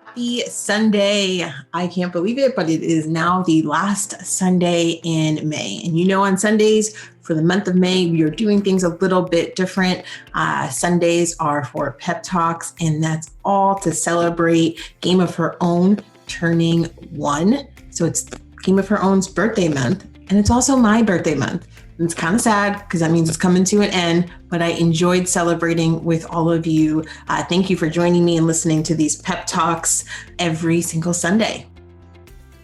Happy Sunday. I can't believe it, but it is now the last Sunday in May. And on Sundays for the month of May, we are doing things a little bit different. Sundays are for pep talks, and that's all to celebrate Game of Her Own turning 1. So it's Game of Her Own's birthday month, and it's also my birthday month. It's kind of sad because that means it's coming to an end, but I enjoyed celebrating with all of you. Thank you for joining me and listening to these pep talks every single Sunday.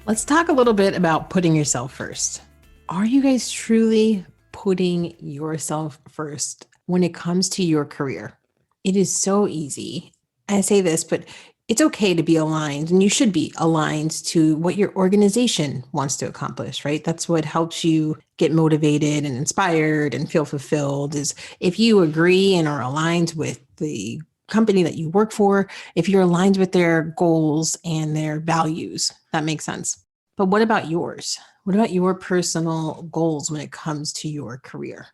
Let's talk a little bit about putting yourself first. Are you guys truly putting yourself first when it comes to your career? It is so easy. I say this, but it's okay to be aligned, and you should be aligned to what your organization wants to accomplish, right? That's what helps you get motivated and inspired and feel fulfilled, is if you agree and are aligned with the company that you work for, if you're aligned with their goals and their values. That makes sense. But what about yours? What about your personal goals when it comes to your career?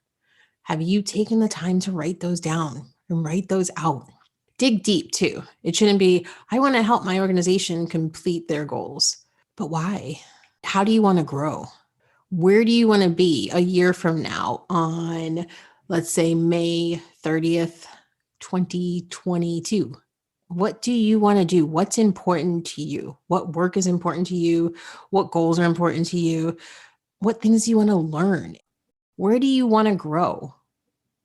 Have you taken the time to write those down and write those out? Dig deep too. It shouldn't be, I want to help my organization complete their goals. But why? How do you want to grow? Where do you want to be a year from now on, let's say, May 30th, 2022? What do you want to do? What's important to you? What work is important to you? What goals are important to you? What things do you want to learn? Where do you want to grow?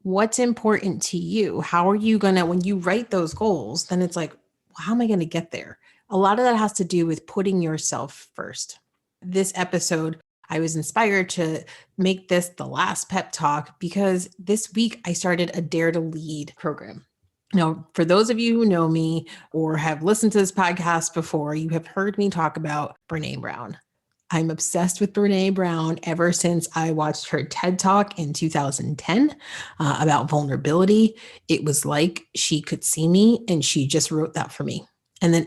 What's important to you? How are you going to, when you write those goals, then it's like, how am I going to get there? A lot of that has to do with putting yourself first. This episode, I was inspired to make this the last pep talk because this week I started a Dare to Lead program. Now, for those of you who know me or have listened to this podcast before, you have heard me talk about Brené Brown. I'm obsessed with Brené Brown ever since I watched her TED Talk in 2010 about vulnerability. It was like she could see me and she just wrote that for me. And then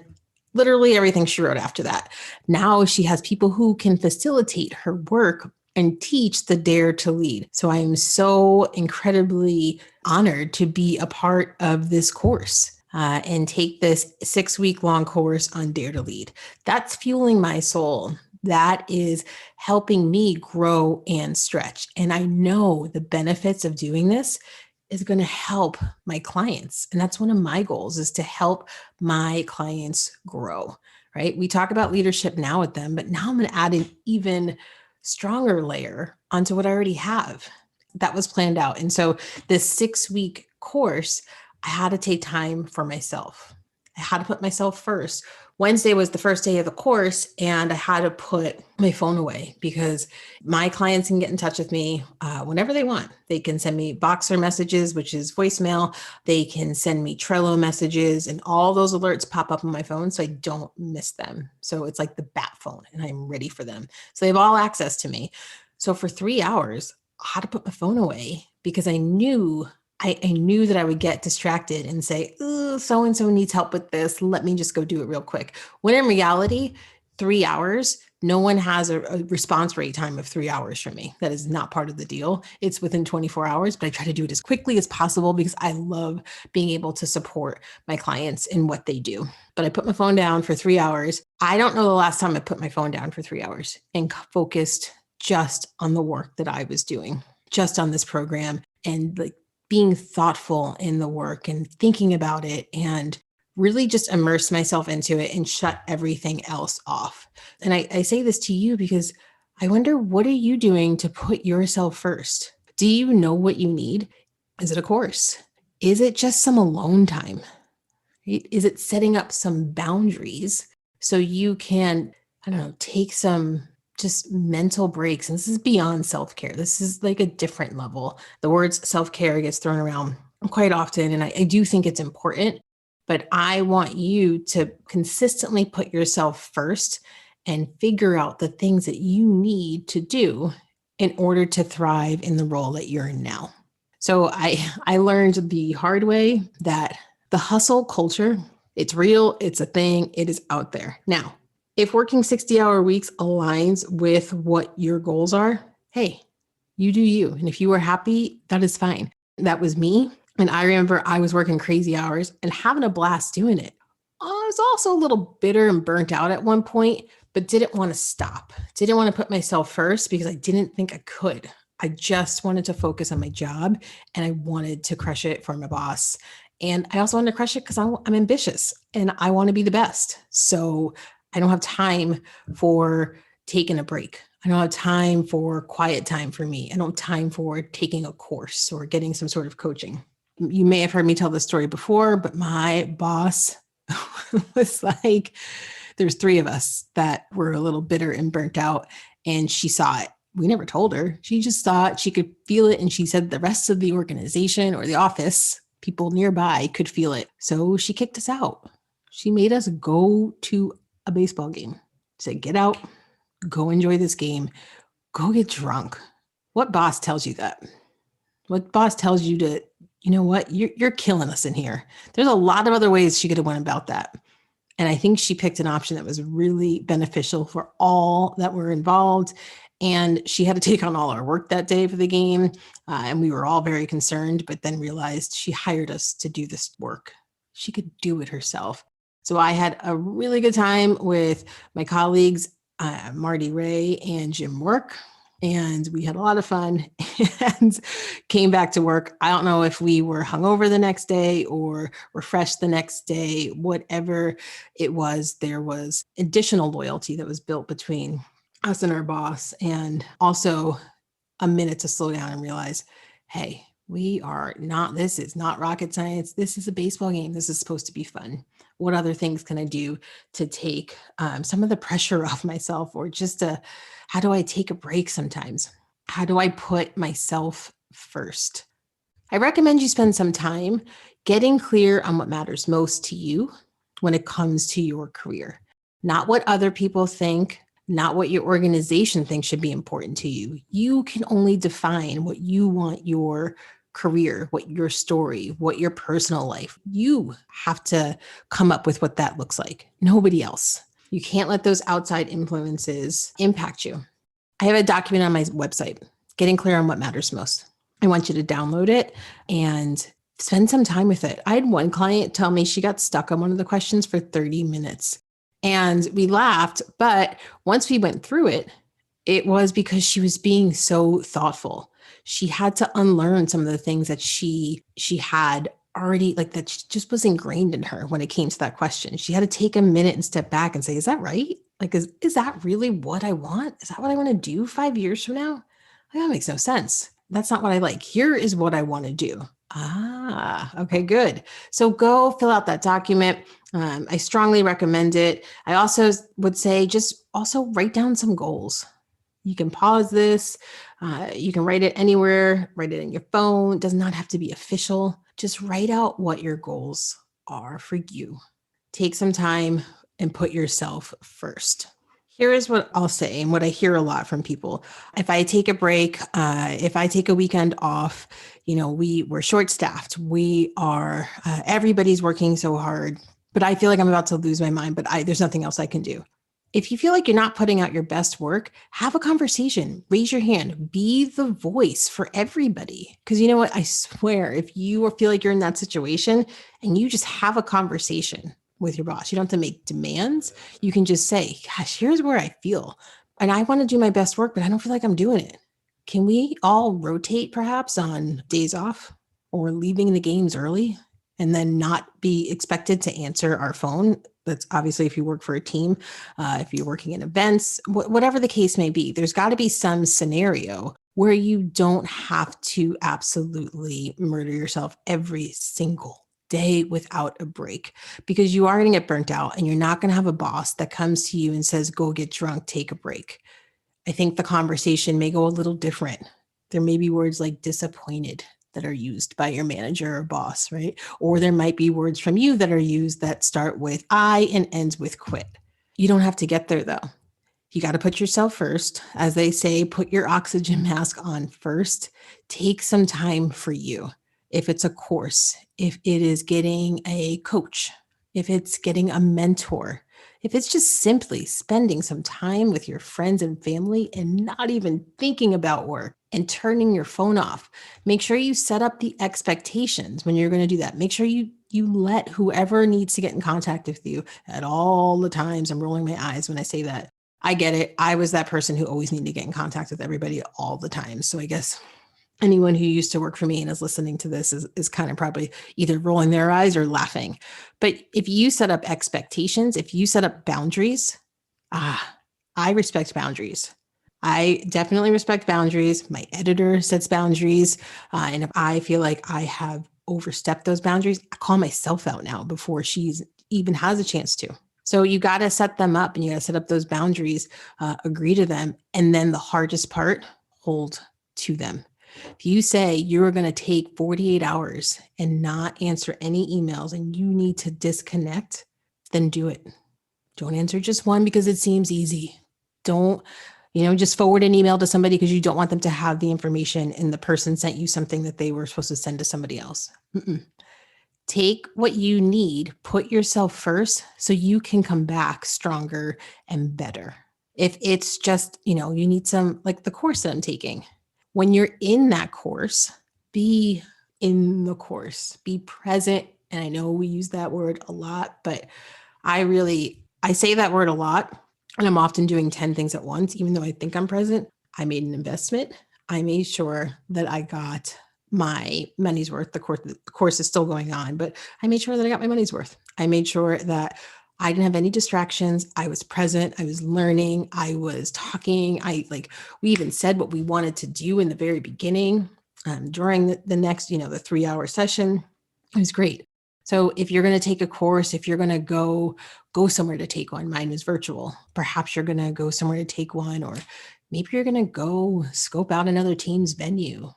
literally everything she wrote after that. Now she has people who can facilitate her work and teach the Dare to Lead. So I am so incredibly honored to be a part of this course. And take this 6-week long course on Dare to Lead. That's fueling my soul. That is helping me grow and stretch. And I know the benefits of doing this is going to help my clients. And that's one of my goals, is to help my clients grow, right? We talk about leadership now with them, but now I'm going to add an even stronger layer onto what I already have. That was planned out. And so this 6-week course, I had to take time for myself. I had to put myself first. Wednesday was the first day of the course, and I had to put my phone away because my clients can get in touch with me whenever they want. They can send me Boxer messages, which is voicemail. They can send me Trello messages, and all those alerts pop up on my phone so I don't miss them. So it's like the bat phone, and I'm ready for them. So they have all access to me. So for 3 hours, I had to put my phone away because I knew that I would get distracted and say, oh, so-and-so needs help with this. Let me just go do it real quick. When in reality, 3 hours, no one has a response rate time of 3 hours from me. That is not part of the deal. It's within 24 hours, but I try to do it as quickly as possible because I love being able to support my clients in what they do. But I put my phone down for 3 hours. I don't know the last time I put my phone down for 3 hours and focused just on the work that I was doing, just on this program, and like being thoughtful in the work and thinking about it and really just immerse myself into it and shut everything else off. And I say this to you because I wonder, what are you doing to put yourself first? Do you know what you need? Is it a course? Is it just some alone time? Is it setting up some boundaries so you can, take some just mental breaks? And this is beyond self-care. This is like a different level. The words self-care gets thrown around quite often, and I do think it's important, but I want you to consistently put yourself first and figure out the things that you need to do in order to thrive in the role that you're in now. So I learned the hard way that the hustle culture, it's real, it's a thing, it is out there. Now, if working 60-hour weeks aligns with what your goals are, hey, you do you. And if you are happy, that is fine. That was me. And I remember I was working crazy hours and having a blast doing it. was also a little bitter and burnt out at one point, but didn't want to stop. Didn't want to put myself first because I didn't think I could. I just wanted to focus on my job and I wanted to crush it for my boss. And I also wanted to crush it because I'm ambitious and I want to be the best. So I don't have time for taking a break. I don't have time for quiet time for me. I don't have time for taking a course or getting some sort of coaching. You may have heard me tell this story before, but my boss was like, there's three of us that were a little bitter and burnt out, and she saw it. We never told her. She just thought she could feel it. And she said the rest of the organization or the office, people nearby could feel it. So she kicked us out. She made us go to a baseball game. She said, get out, go enjoy this game, go get drunk. What boss tells you that? What boss tells you to, you know what, you're killing us in here? There's a lot of other ways she could have went about that. And I think she picked an option that was really beneficial for all that were involved. And she had to take on all our work that day for the game. And we were all very concerned, but then realized she hired us to do this work. She could do it herself. So I had a really good time with my colleagues, Marty Ray and Jim Work. And we had a lot of fun and came back to work. I don't know if we were hungover the next day or refreshed the next day, whatever it was, there was additional loyalty that was built between us and our boss. And also a minute to slow down and realize, hey, this is not rocket science. This is a baseball game. This is supposed to be fun. What other things can I do to take some of the pressure off myself, or just how do I take a break sometimes? How do I put myself first? I recommend you spend some time getting clear on what matters most to you when it comes to your career, not what other people think, not what your organization thinks should be important to you. You can only define what you want your career, what your story, what your personal life. You have to come up with what that looks like. Nobody else. You can't let those outside influences impact you. I have a document on my website, getting clear on what matters most. I want you to download it and spend some time with it. I had one client tell me she got stuck on one of the questions for 30 minutes. And we laughed, but once we went through it, it was because she was being so thoughtful. She had to unlearn some of the things that she had already, like, that just was ingrained in her when it came to that question. She had to take a minute and step back and say, is that right? Like, is that really what I want? Is that what I want to do 5 years from now? Like, that makes no sense. That's not what I like. Here is what I want to do. Okay, good. So go fill out that document. I strongly recommend it. I also would say just also write down some goals. You can pause this. You can write it anywhere, write it in your phone. It does not have to be official. Just write out what your goals are for you. Take some time and put yourself first. Here is what I'll say and what I hear a lot from people. If I take a break, if I take a weekend off, we're short-staffed. We are, everybody's working so hard, but I feel like I'm about to lose my mind, but there's nothing else I can do. If you feel like you're not putting out your best work, have a conversation, raise your hand, be the voice for everybody. Because you know what? I swear, if you feel like you're in that situation and you just have a conversation with your boss, you don't have to make demands. You can just say, gosh, here's where I feel. And I want to do my best work, but I don't feel like I'm doing it. Can we all rotate perhaps on days off or leaving the games early and then not be expected to answer our phone? That's obviously if you work for a team, if you're working in events, whatever the case may be, there's got to be some scenario where you don't have to absolutely murder yourself every single day without a break, because you are going to get burnt out and you're not going to have a boss that comes to you and says, go get drunk, take a break. I think the conversation may go a little different. There may be words like disappointed that are used by your manager or boss, right? Or there might be words from you that are used that start with I and ends with quit. You don't have to get there though. You got to put yourself first. As they say, put your oxygen mask on first. Take some time for you. If it's a course, if it is getting a coach, if it's getting a mentor, if it's just simply spending some time with your friends and family and not even thinking about work, and turning your phone off. Make sure you set up the expectations when you're going to do that. Make sure you let whoever needs to get in contact with you at all the times. I'm rolling my eyes when I say that. I get it. I was that person who always needed to get in contact with everybody all the time. So I guess anyone who used to work for me and is listening to this is kind of probably either rolling their eyes or laughing. But if you set up expectations, if you set up boundaries, I respect boundaries. I definitely respect boundaries. My editor sets boundaries. And if I feel like I have overstepped those boundaries, I call myself out now before she's even has a chance to. So you got to set them up and you got to set up those boundaries, agree to them. And then the hardest part, hold to them. If you say you're going to take 48 hours and not answer any emails and you need to disconnect, then do it. Don't answer just one because it seems easy. Don't, just forward an email to somebody because you don't want them to have the information and the person sent you something that they were supposed to send to somebody else. Take what you need, put yourself first so you can come back stronger and better. If it's just, you need some, like the course that I'm taking. When you're in that course, be in the course, be present. And I know we use that word a lot, but I say that word a lot, and I'm often doing 10 things at once, even though I think I'm present. I made an investment. I made sure that I got my money's worth. The course is still going on, but I made sure that I got my money's worth. I made sure that I didn't have any distractions. I was present. I was learning. I was talking. We even said what we wanted to do in the very beginning. During the next, the 3-hour session, it was great. So if you're going to take a course, if you're going to go somewhere to take one, mine was virtual. Perhaps you're going to go somewhere to take one, or maybe you're going to go scope out another team's venue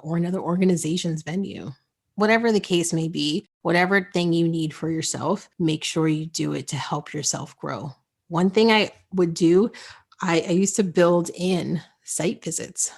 or another organization's venue. Whatever the case may be, whatever thing you need for yourself, make sure you do it to help yourself grow. One thing I would do, I used to build in site visits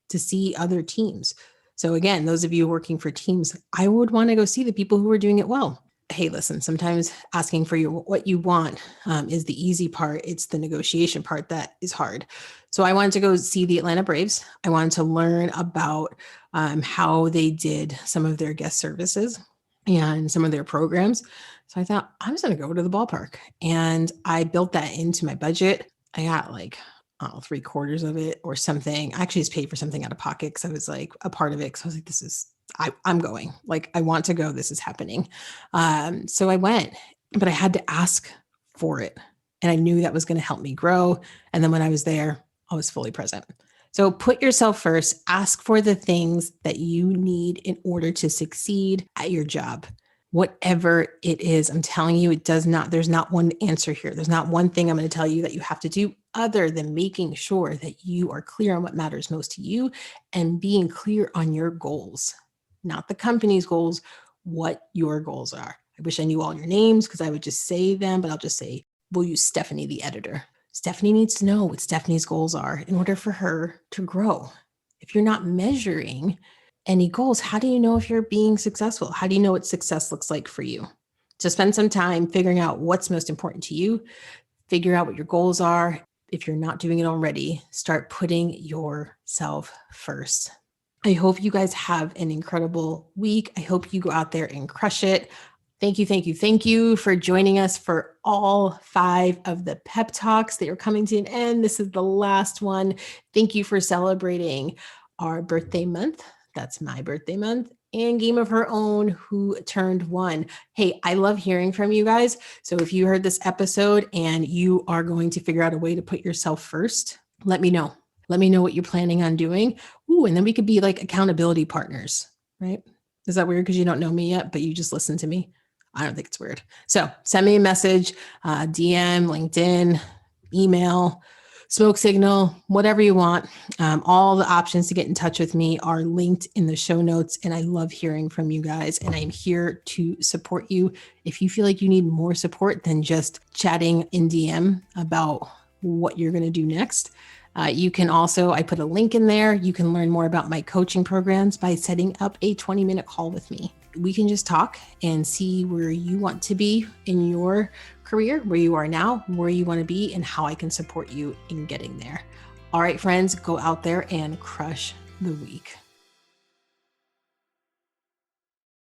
to see other teams. So again, those of you working for teams, I would want to go see the people who are doing it well. Hey, listen, sometimes asking for what you want is the easy part. It's the negotiation part that is hard. So I wanted to go see the Atlanta Braves. I wanted to learn about how they did some of their guest services and some of their programs. So I thought, I'm just going to go to the ballpark. And I built that into my budget. I got 3/4 of it or something. I actually just paid for something out of pocket because I was like a part of it. Because I was like, I'm going. I want to go. This is happening. So I went, but I had to ask for it. And I knew that was going to help me grow. And then when I was there, I was fully present. So put yourself first, ask for the things that you need in order to succeed at your job. Whatever it is, I'm telling you, there's not one answer here. There's not one thing I'm going to tell you that you have to do other than making sure that you are clear on what matters most to you and being clear on your goals, not the company's goals, what your goals are. I wish I knew all your names because I would just say them, but I'll just say, we'll use Stephanie, the editor. Stephanie needs to know what Stephanie's goals are in order for her to grow. If you're not measuring any goals, how do you know if you're being successful? How do you know what success looks like for you? So spend some time figuring out what's most important to you, figure out what your goals are. If you're not doing it already, start putting yourself first. I hope you guys have an incredible week. I hope you go out there and crush it. Thank you for joining us for all 5 of the pep talks that are coming to an end. This is the last one. Thank you for celebrating our birthday month. That's my birthday month. And Game of Her Own, who turned 1. Hey, I love hearing from you guys. So if you heard this episode and you are going to figure out a way to put yourself first, let me know. Let me know what you're planning on doing. Ooh, and then we could be like accountability partners, right? Is that weird because you don't know me yet, but you just listen to me? I don't think it's weird. So send me a message, DM, LinkedIn, email, smoke signal, whatever you want. All the options to get in touch with me are linked in the show notes. And I love hearing from you guys. And I'm here to support you. If you feel like you need more support than just chatting in DM about what you're going to do next, you can also, I put a link in there. You can learn more about my coaching programs by setting up a 20-minute call with me. We can just talk and see where you want to be in your career, where you are now, where you want to be, and how I can support you in getting there. All right, friends, go out there and crush the week.